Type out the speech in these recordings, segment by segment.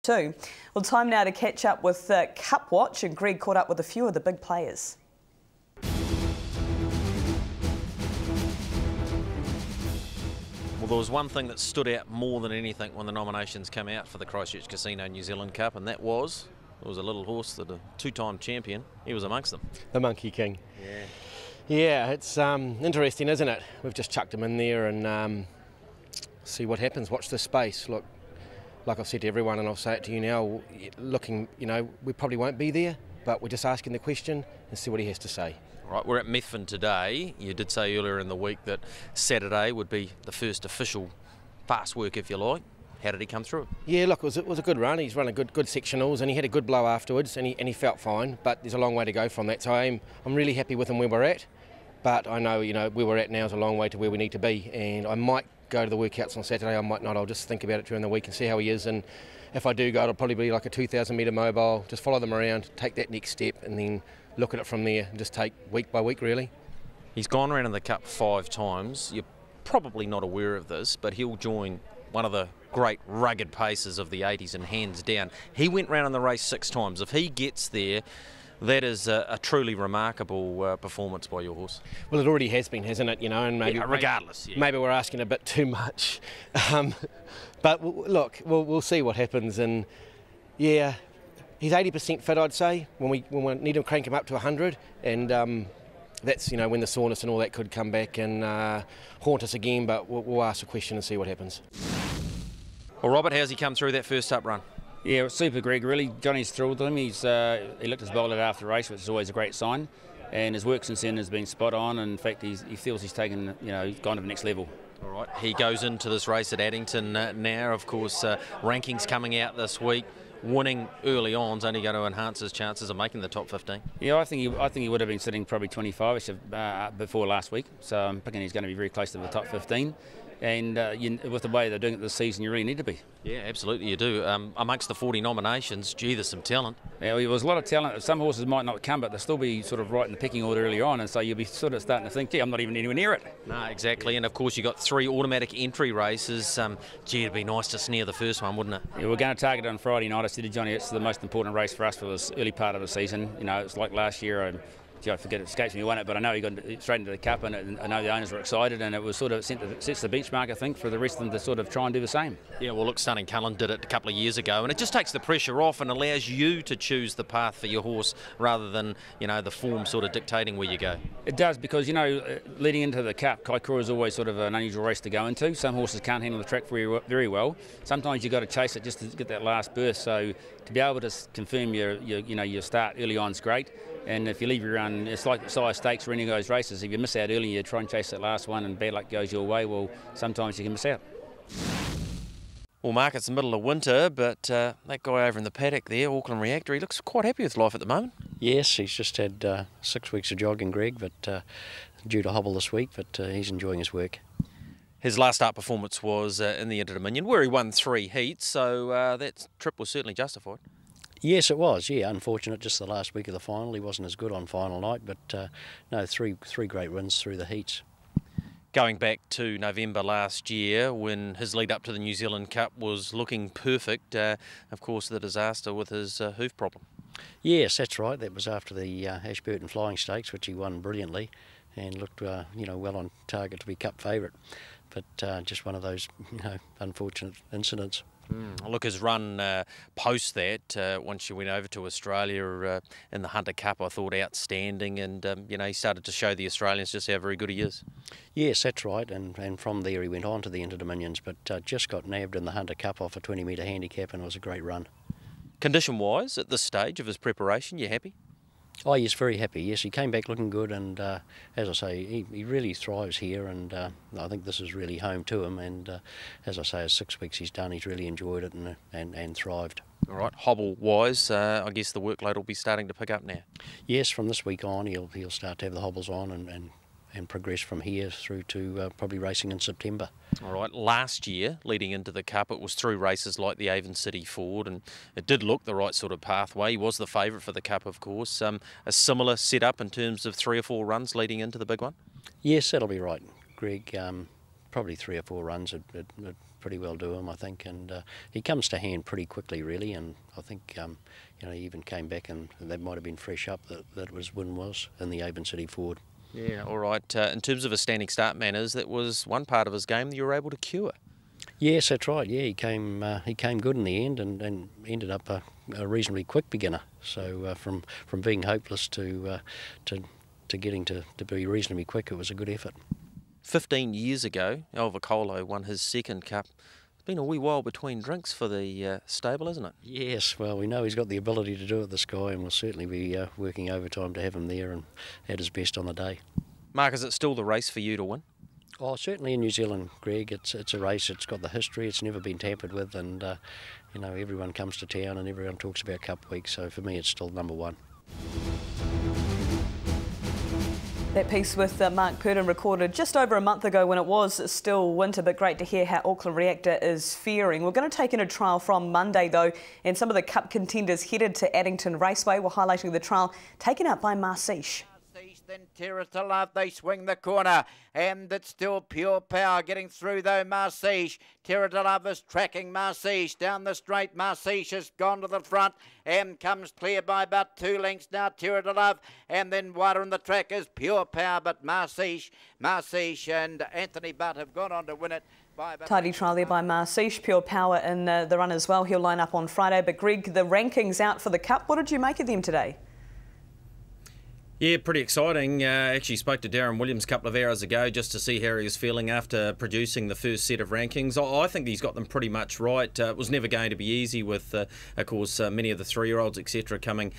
too. Well, time now to catch up with Cup Watch, and Greg caught up with a few of the big players. Well, there was one thing that stood out more than anything when the nominations came out for the Christchurch Casino New Zealand Cup, and that was, it was a little horse that a two-time champion, he was amongst them. The Monkey King. Yeah. Yeah, it's interesting, isn't it? We've just chucked him in there and see what happens. Watch this space. Look, like I've said to everyone, and I'll say it to you now, looking, we probably won't be there, but we're just asking the question and see what he has to say. Right, we're at Methven today. You did say earlier in the week that Saturday would be the first official fast work, if you like. How did he come through it? Yeah, look, it was a good run. He's run a good sectionals, and he had a good blow afterwards, and he felt fine. But there's a long way to go from that. So I'm really happy with him where we're at. But I know, where we're at now is a long way to where we need to be. And I might go to the workouts on Saturday. I might not. I'll just think about it during the week and see how he is. And if I do go, it'll probably be like a 2,000 metre mobile. Just follow them around, take that next step, and then look at it from there and just take week by week, really. He's gone around in the Cup 5 times. You're probably not aware of this, but he'll join one of the great rugged paces of the 80s, and hands down, he went round in the race 6 times. If he gets there, that is a truly remarkable performance by your horse. Well, it already has been, hasn't it? And maybe regardless, maybe we're asking a bit too much. But look, we'll see what happens. And yeah, he's 80% fit, I'd say. When we need to crank him up to 100, and that's when the soreness and all that could come back and haunt us again. But we'll ask a question and see what happens. Well, Robert, how's he come through that first up run? Yeah, it was super, Greg. Really, Johnny's thrilled with him. He looked his bowler after the race, which is always a great sign. And his work since then has been spot on. And in fact, he feels he's taken, he's gone to the next level. All right, he goes into this race at Addington now. Of course, rankings coming out this week. Winning early on is only going to enhance his chances of making the top 15. Yeah, I think he would have been sitting probably 25ish before last week. So I'm picking he's going to be very close to the top 15. And with the way they're doing it this season, you really need to be. Yeah, absolutely you do. Amongst the 40 nominations, gee, there's some talent. Yeah, well, there was a lot of talent. Some horses might not come, but they'll still be sort of right in the pecking order early on, and so you'll be sort of starting to think, gee, I'm not even anywhere near it. No, exactly, and of course you've got 3 automatic entry races. Gee, it'd be nice to snare the first one, wouldn't it? Yeah, we're going to target it on Friday night. I said to Johnny, it's the most important race for us for this early part of the season. It's like last year. I forget, it escapes me who won it, but I know he got straight into the Cup, and I know the owners were excited, and it was sort of sets the benchmark, I think, for the rest of them to sort of try and do the same. Yeah, well, look, Stunning Cullen did it a couple of years ago, and it just takes the pressure off and allows you to choose the path for your horse rather than, the form sort of dictating where you go. It does, because, leading into the Cup, Kaikoura is always sort of an unusual race to go into. Some horses can't handle the track very, very well. Sometimes you've got to chase it just to get that last burst, so to be able to confirm your start early on is great. And if you leave your run, it's like size stakes or any of those races. If you miss out early, you try and chase that last one and bad luck goes your way, well, sometimes you can miss out. Well, Mark, it's the middle of winter, but that guy over in the paddock there, Auckland Reactor, he looks quite happy with life at the moment. Yes, he's just had 6 weeks of jogging, Greg, but due to hobble this week, but he's enjoying his work. His last start performance was in the Inter-Dominion, where he won 3 heats, so that trip was certainly justified. Yes, it was. Yeah, unfortunate just the last week of the final. He wasn't as good on final night, but no, three great wins through the heats. Going back to November last year, when his lead up to the New Zealand Cup was looking perfect, of course the disaster with his hoof problem. Yes, that's right. That was after the Ashburton Flying Stakes, which he won brilliantly and looked well on target to be Cup favourite. But just one of those unfortunate incidents. Look, his run post that, once you went over to Australia in the Hunter Cup, I thought outstanding, and he started to show the Australians just how very good he is. Yes, that's right, and from there he went on to the Inter-Dominions, but just got nabbed in the Hunter Cup off a 20-metre handicap, and it was a great run. Condition-wise, at this stage of his preparation, you happy? Oh, yes, very happy. Yes, he came back looking good, and as I say, he really thrives here, and I think this is really home to him. And as I say, as 6 weeks he's done, he's really enjoyed it and thrived. All right, hobble-wise, I guess the workload will be starting to pick up now. Yes, from this week on, he'll start to have the hobbles on and progress from here through to probably racing in September. All right, last year, leading into the Cup, it was through races like the Avon City Ford, and it did look the right sort of pathway. He was the favourite for the Cup, of course. A similar setup in terms of 3 or 4 runs leading into the big one? Yes, that'll be right, Greg. Probably 3 or 4 runs would pretty well do him, I think, and he comes to hand pretty quickly, really, and I think he even came back, and that might have been fresh up that was Win was in the Avon City Ford. Yeah, all right. In terms of his standing start manners, that was one part of his game that you were able to cure. Yes, that's right. Yeah, he came good in the end, and ended up a reasonably quick beginner. So from being hopeless to getting to be reasonably quick, it was a good effort. 15 years ago, Alvacolo won his second cup. It's been a wee while between drinks for the stable, isn't it? Yes, well, we know he's got the ability to do it, this guy, and we'll certainly be working overtime to have him there and at his best on the day. Mark, is it still the race for you to win? Oh, certainly in New Zealand, Greg. It's a race. It's got the history. It's never been tampered with, and everyone comes to town and everyone talks about Cup Week. So for me, it's still number one. That piece with Mark Purdon recorded just over a month ago when it was still winter, but great to hear how Auckland Reactor is faring. We're going to take in a trial from Monday though, and some of the Cup contenders headed to Addington Raceway. We're highlighting the trial taken out by Marseille. Then Terra to Love, they swing the corner, and it's still Pure Power getting through though. Marseille, Terra to Love is tracking Marseille down the straight. Marseille has gone to the front and comes clear by about 2 lengths now. Terra to Love, and then wider on the track is Pure Power, but Marseille and Anthony Butt have gone on to win it. Tidy trial there by Marseille, Pure Power in the run as well. He'll line up on Friday. But Greg, the rankings out for the Cup. What did you make of them today? Yeah, pretty exciting. Actually spoke to Darren Williams a couple of hours ago just to see how he was feeling after producing the first set of rankings. I think he's got them pretty much right. It was never going to be easy with, of course, many of the 3-year-olds, etc., coming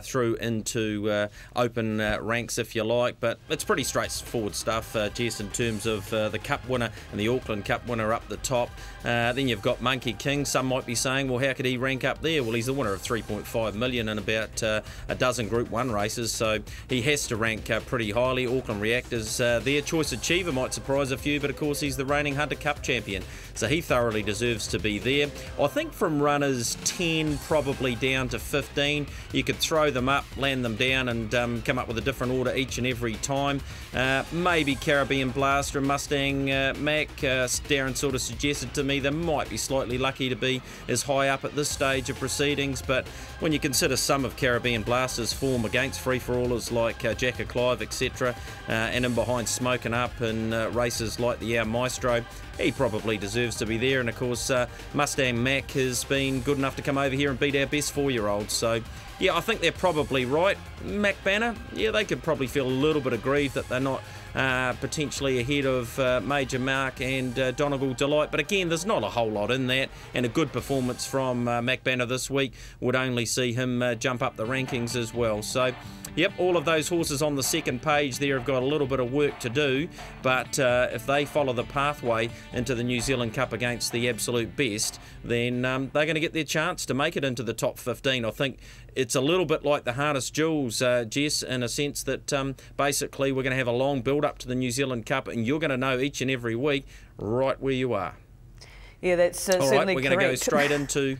through into open ranks, if you like. But it's pretty straightforward stuff, Jess, in terms of the Cup winner and the Auckland Cup winner up the top. Then you've got Monkey King. Some might be saying, well, how could he rank up there? Well, he's the winner of 3.5 million in about a dozen Group 1 races, so he has to rank pretty highly. Auckland Reactors, their Choice Achiever might surprise a few, but of course he's the reigning Hunter Cup champion, so he thoroughly deserves to be there. I think from runners 10 probably down to 15, you could throw them up, land them down, and come up with a different order each and every time. Maybe Caribbean Blaster and Mustang Mac. Darren sort of suggested to me they might be slightly lucky to be as high up at this stage of proceedings, but when you consider some of Caribbean Blaster's form against free-for-allers like Jack of Clive, etc., and in behind Smoking Up and races like the Maestro, he probably deserves to be there. And of course Mustang Mac has been good enough to come over here and beat our best 4-year-olds, so yeah, I think they're probably right. Mac Banner, yeah, they could probably feel a little bit aggrieved that they're not potentially ahead of Major Mark and Donegal Delight, but again, there's not a whole lot in that, and a good performance from Mac Banner this week would only see him jump up the rankings as well. So yep, all of those horses on the second page there have got a little bit of work to do, but if they follow the pathway into the New Zealand Cup against the absolute best, then they're going to get their chance to make it into the top 15. I think it's a little bit like the Harness Jewels, Jess, in a sense that basically we're going to have a long build-up to the New Zealand Cup, and you're going to know each and every week right where you are. Yeah, that's certainly correct. All right, we're going to go straight into...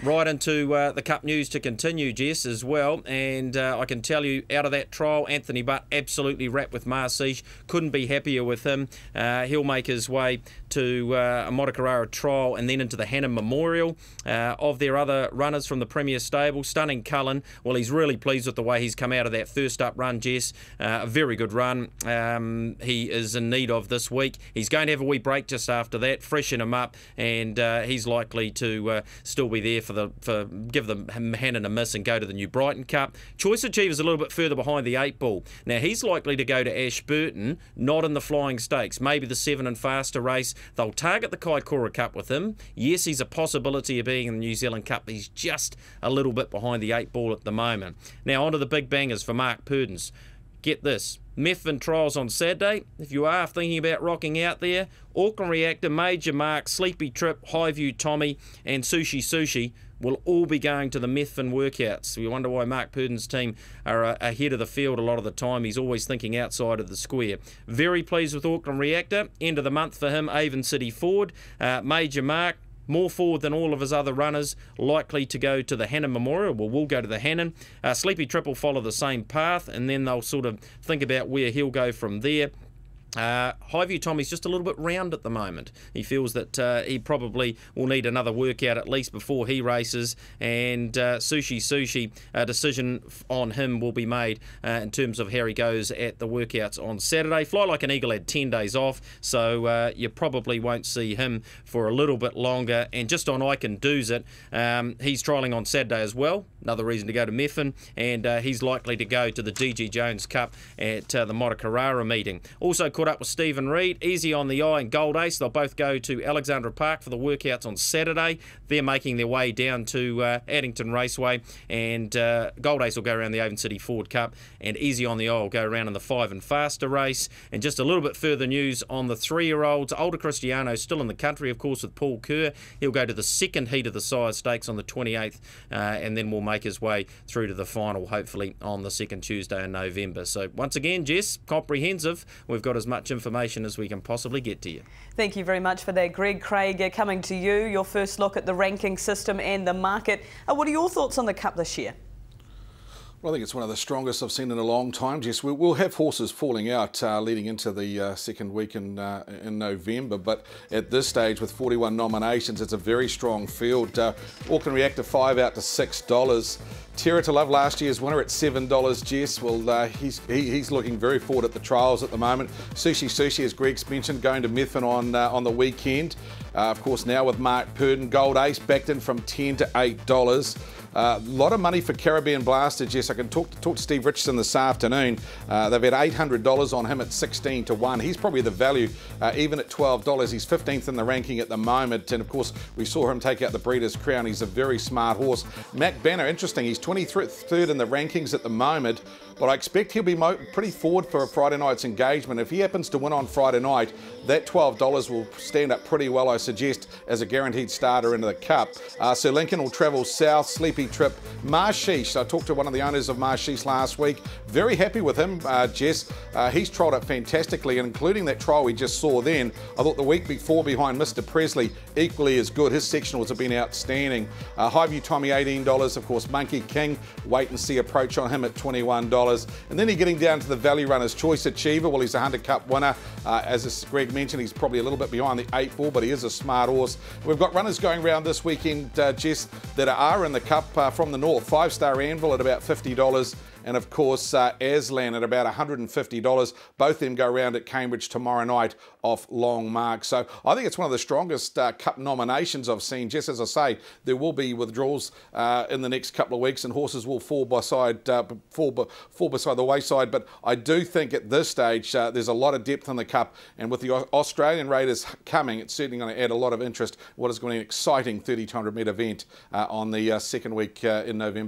Right into the Cup news to continue, Jess, as well. And I can tell you, out of that trial, Anthony Butt absolutely wrapped with Marseille. Couldn't be happier with him. He'll make his way to a Motukarara trial and then into the Hannah Memorial. Of their other runners from the Premier Stable, Stunning Cullen, well, he's really pleased with the way he's come out of that first up run, Jess. A very good run he is in need of this week. He's going to have a wee break just after that, freshen him up, and he's likely to still be there for give them Hannah a miss and go to the New Brighton Cup. Choice Achiever's a little bit further behind the 8 Ball. Now he's likely to go to Ashburton, not in the Flying Stakes, maybe the 7 and faster race. They'll target the Kaikoura Cup with him. Yes, he's a possibility of being in the New Zealand Cup. He's just a little bit behind the 8 Ball at the moment. Now onto the big bangers for Mark Purdon's. Get this, Methven trials on Saturday. If you are thinking about rocking out there, Auckland Reactor, Major Mark, Sleepy Trip, Highview Tommy and Sushi will all be going to the Methven workouts. We wonder why Mark Purdon's team are ahead of the field a lot of the time. He's always thinking outside of the square. Very pleased with Auckland Reactor. End of the month for him, Avon City Ford. Major Mark, more forward than all of his other runners, likely to go to the Hannah Memorial. Well, we'll go to the Hannon. Sleepy Trip will follow the same path, and then they'll sort of think about where he'll go from there. Highview Tommy's just a little bit round at the moment. He feels that he probably will need another workout at least before he races, and Sushi, a decision on him will be made in terms of how he goes at the workouts on Saturday. Fly Like an Eagle had 10 days off, so you probably won't see him for a little bit longer. And just on I Can Do's It, he's trialling on Saturday as well. Another reason to go to Methven, and he's likely to go to the DG Jones Cup at the Motukarara meeting. Also caught up with Stephen Reid, Easy on the Eye and Gold Ace. They'll both go to Alexandra Park for the workouts on Saturday. They're making their way down to Addington Raceway, and Gold Ace will go around the Avon City Ford Cup, and Easy on the Eye will go around in the 5 and Faster race. And just a little bit further news on the 3-year-olds. Older Cristiano still in the country, of course, with Paul Kerr. He'll go to the second heat of the Sire Stakes on the 28th, and then we'll make his way through to the final, hopefully on the second Tuesday in November. So once again, Jess, comprehensive. We've got as much information as we can possibly get to you. Thank you very much for that, Greg. Craig, coming to you, your first look at the ranking system and the market. What are your thoughts on the Cup this year? Well, I think it's one of the strongest I've seen in a long time. Jess, we'll have horses falling out leading into the second week in November, but at this stage with 41 nominations, it's a very strong field. Auckland Reactor 5 out to $6. Terra to Love, last year's winner, at $7, Jess. Well, he's looking very forward at the trials at the moment. Sushi, as Greg's mentioned, going to Methven on the weekend. Of course, now with Mark Purdon, Gold Ace backed in from $10 to $8. A lot of money for Caribbean Blaster, Jess. I can talk to Steve Richardson this afternoon. They've had $800 on him at 16 to 1. He's probably the value, even at $12. He's 15th in the ranking at the moment. And of course, we saw him take out the Breeders' Crown. He's a very smart horse. Mac Banner, interesting. He's 23rd in the rankings at the moment, but I expect he'll be pretty forward for a Friday night's engagement. If he happens to win on Friday night, that $12 will stand up pretty well, I suggest, as a guaranteed starter into the Cup. Sir Lincoln will travel south, sleepy trip. Marshish, I talked to one of the owners of Marshish last week. Very happy with him, Jess. He's trialled up fantastically, and including that trial we just saw then, I thought the week before behind Mr. Presley, equally as good. His sectionals have been outstanding. Highview Tommy, $18. Of course, Monkey King, wait and see approach on him at $21. And then you're getting down to the Valley Runners. Choice Achiever, well, he's a Hunter Cup winner. As Greg mentioned, he's probably a little bit behind the 8 ball, but he is a smart horse. We've got runners going around this weekend, Jess, that are in the Cup from the north. 5-Star Anvil at about $50. And of course, Aslan at about $150. Both of them go around at Cambridge tomorrow night off long mark. So I think it's one of the strongest Cup nominations I've seen. Just as I say, there will be withdrawals in the next couple of weeks, and horses will fall beside the wayside. But I do think at this stage there's a lot of depth in the Cup, and with the Australian Raiders coming, it's certainly going to add a lot of interest. What is going to be an exciting 3,200 metre event on the second week in November.